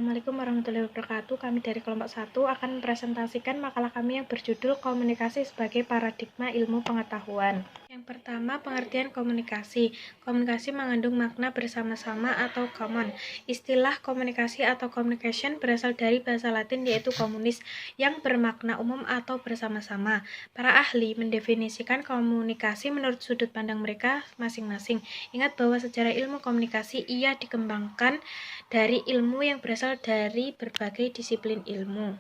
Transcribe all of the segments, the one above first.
Assalamualaikum warahmatullahi wabarakatuh. Kami dari kelompok 1 akan mempresentasikan makalah kami yang berjudul Komunikasi sebagai Paradigma Ilmu Pengetahuan. Yang pertama, pengertian komunikasi. Komunikasi mengandung makna bersama-sama atau common. Istilah komunikasi atau communication berasal dari bahasa Latin yaitu communis, yang bermakna umum atau bersama-sama. Para ahli mendefinisikan komunikasi menurut sudut pandang mereka masing-masing. Ingat bahwa secara ilmu komunikasi ia dikembangkan dari ilmu yang berasal dari berbagai disiplin ilmu.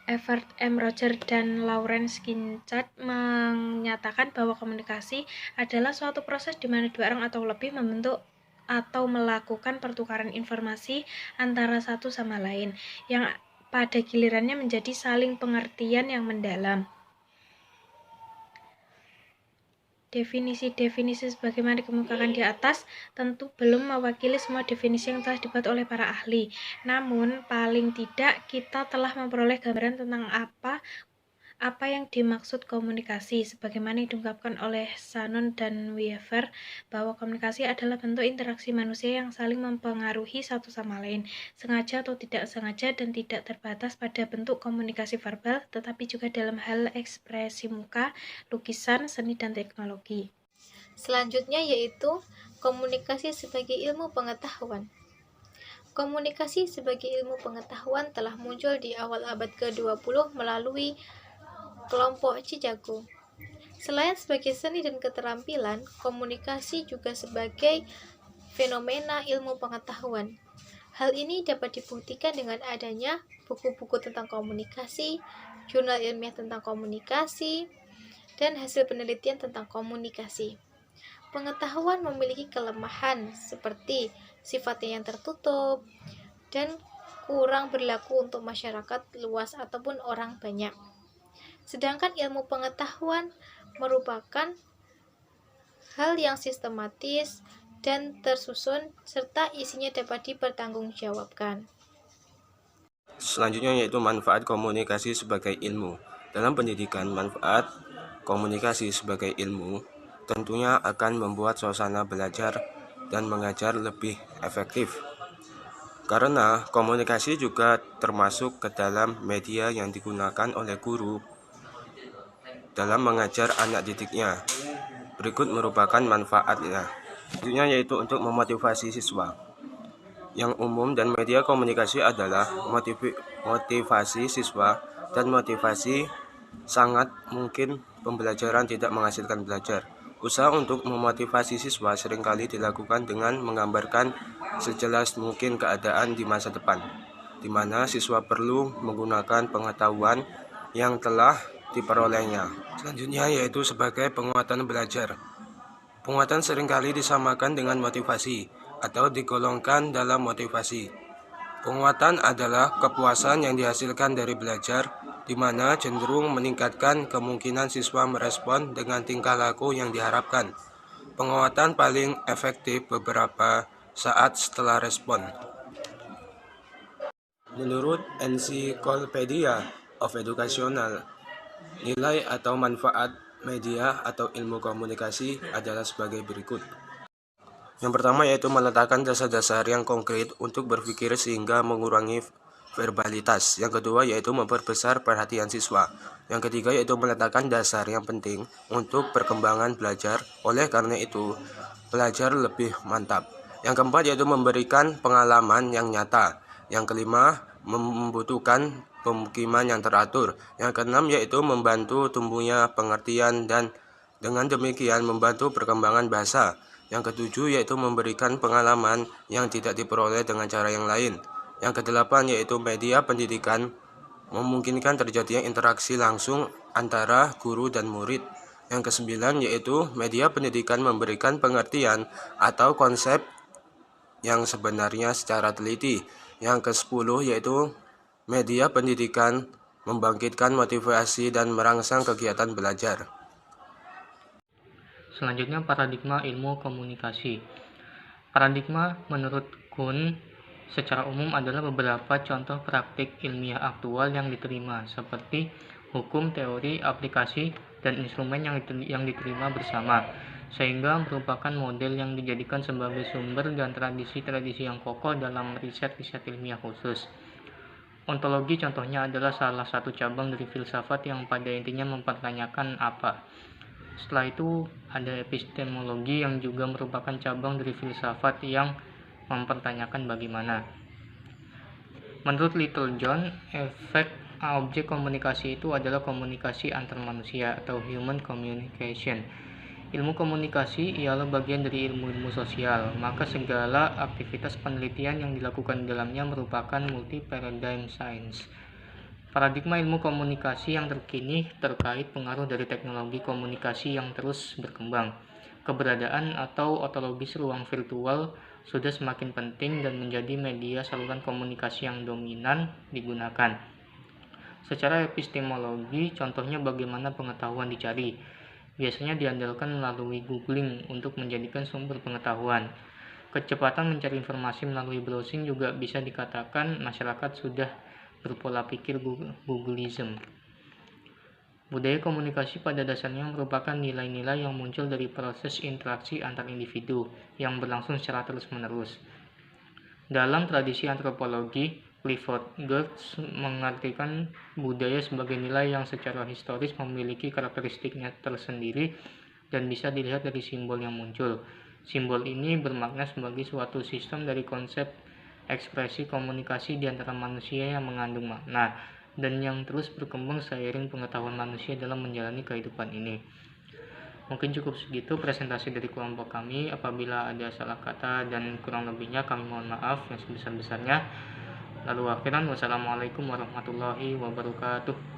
Everett M. Roger dan Lawrence Kincaid menyatakan bahwa komunikasi adalah suatu proses di mana dua orang atau lebih membentuk atau melakukan pertukaran informasi antara satu sama lain, yang pada gilirannya menjadi saling pengertian yang mendalam. Definisi-definisi sebagaimana dikemukakan di atas tentu belum mewakili semua definisi yang telah dibuat oleh para ahli. Namun, paling tidak kita telah memperoleh gambaran tentang apa yang dimaksud komunikasi, sebagaimana diungkapkan oleh Shannon dan Weaver, bahwa komunikasi adalah bentuk interaksi manusia yang saling mempengaruhi satu sama lain, sengaja atau tidak sengaja, dan tidak terbatas pada bentuk komunikasi verbal, tetapi juga dalam hal ekspresi muka, lukisan, seni, dan teknologi. Selanjutnya yaitu komunikasi sebagai ilmu pengetahuan. Komunikasi sebagai ilmu pengetahuan telah muncul di awal abad ke-20 melalui kelompok Chicago. Selain sebagai seni dan keterampilan, komunikasi juga sebagai fenomena ilmu pengetahuan. Hal ini dapat dibuktikan dengan adanya buku-buku tentang komunikasi, jurnal ilmiah tentang komunikasi, dan hasil penelitian tentang komunikasi. Pengetahuan memiliki kelemahan seperti sifatnya yang tertutup dan kurang berlaku untuk masyarakat luas ataupun orang banyak. Sedangkan ilmu pengetahuan merupakan hal yang sistematis dan tersusun serta isinya dapat dipertanggungjawabkan. Selanjutnya yaitu manfaat komunikasi sebagai ilmu. Dalam pendidikan, manfaat komunikasi sebagai ilmu tentunya akan membuat suasana belajar dan mengajar lebih efektif. Karena komunikasi juga termasuk ke dalam media yang digunakan oleh guru dalam mengajar anak didiknya. Berikut merupakan manfaatnya. Selanjutnya yaitu untuk memotivasi siswa. Yang umum dan media komunikasi adalah motivasi siswa dan motivasi sangat mungkin pembelajaran tidak menghasilkan belajar. Usaha untuk memotivasi siswa seringkali dilakukan dengan menggambarkan sejelas mungkin keadaan di masa depan, di mana siswa perlu menggunakan pengetahuan yang telah diperolehnya. Selanjutnya yaitu sebagai penguatan belajar. Penguatan seringkali disamakan dengan motivasi atau digolongkan dalam motivasi. Penguatan adalah kepuasan yang dihasilkan dari belajar, di mana cenderung meningkatkan kemungkinan siswa merespon dengan tingkah laku yang diharapkan. Penguatan paling efektif beberapa saat setelah respon. Menurut Encyclopedia of Educational, nilai atau manfaat media atau ilmu komunikasi adalah sebagai berikut. Yang pertama yaitu meletakkan dasar-dasar yang konkret untuk berpikir sehingga mengurangi verbalitas. Yang kedua yaitu memperbesar perhatian siswa. Yang ketiga yaitu meletakkan dasar yang penting untuk perkembangan belajar. Oleh karena itu, belajar lebih mantap. Yang keempat yaitu memberikan pengalaman yang nyata. Yang kelima, membutuhkan pemukiman yang teratur. Yang keenam yaitu membantu tumbuhnya pengertian dan dengan demikian membantu perkembangan bahasa. Yang ketujuh yaitu memberikan pengalaman yang tidak diperoleh dengan cara yang lain. Yang kedelapan yaitu media pendidikan memungkinkan terjadinya interaksi langsung antara guru dan murid. Yang kesembilan yaitu media pendidikan memberikan pengertian atau konsep yang sebenarnya secara teliti. Yang kesepuluh yaitu media pendidikan membangkitkan motivasi dan merangsang kegiatan belajar. Selanjutnya paradigma ilmu komunikasi. Paradigma menurut Kuhn secara umum adalah beberapa contoh praktik ilmiah aktual yang diterima seperti hukum, teori, aplikasi, dan instrumen yang diterima bersama. sehingga merupakan model yang dijadikan sebagai sumber dan tradisi-tradisi yang kokoh dalam riset-riset ilmiah khusus. Ontologi contohnya adalah salah satu cabang dari filsafat yang pada intinya mempertanyakan apa. Setelah itu ada epistemologi yang juga merupakan cabang dari filsafat yang mempertanyakan bagaimana. Menurut Littlejohn, efek objek komunikasi itu adalah komunikasi antar manusia atau human communication. Ilmu komunikasi ialah bagian dari ilmu-ilmu sosial, maka segala aktivitas penelitian yang dilakukan di dalamnya merupakan multi-paradigm science. Paradigma ilmu komunikasi yang terkini terkait pengaruh dari teknologi komunikasi yang terus berkembang. Keberadaan atau ontologis ruang virtual sudah semakin penting dan menjadi media saluran komunikasi yang dominan digunakan. Secara epistemologi, contohnya bagaimana pengetahuan dicari. Biasanya diandalkan melalui googling untuk menjadikan sumber pengetahuan. Kecepatan mencari informasi melalui browsing juga bisa dikatakan masyarakat sudah berpola pikir Googleism. Budaya komunikasi pada dasarnya merupakan nilai-nilai yang muncul dari proses interaksi antar individu yang berlangsung secara terus-menerus. Dalam tradisi antropologi, Clifford Geertz mengartikan budaya sebagai nilai yang secara historis memiliki karakteristiknya tersendiri dan bisa dilihat dari simbol yang muncul. Simbol ini bermakna sebagai suatu sistem dari konsep ekspresi komunikasi di antara manusia yang mengandung makna dan yang terus berkembang seiring pengetahuan manusia dalam menjalani kehidupan ini. Mungkin cukup segitu presentasi dari kelompok kami. Apabila ada salah kata dan kurang lebihnya kami mohon maaf yang sebesar-besarnya. Lalu akhiran, wassalamualaikum warahmatullahi wabarakatuh.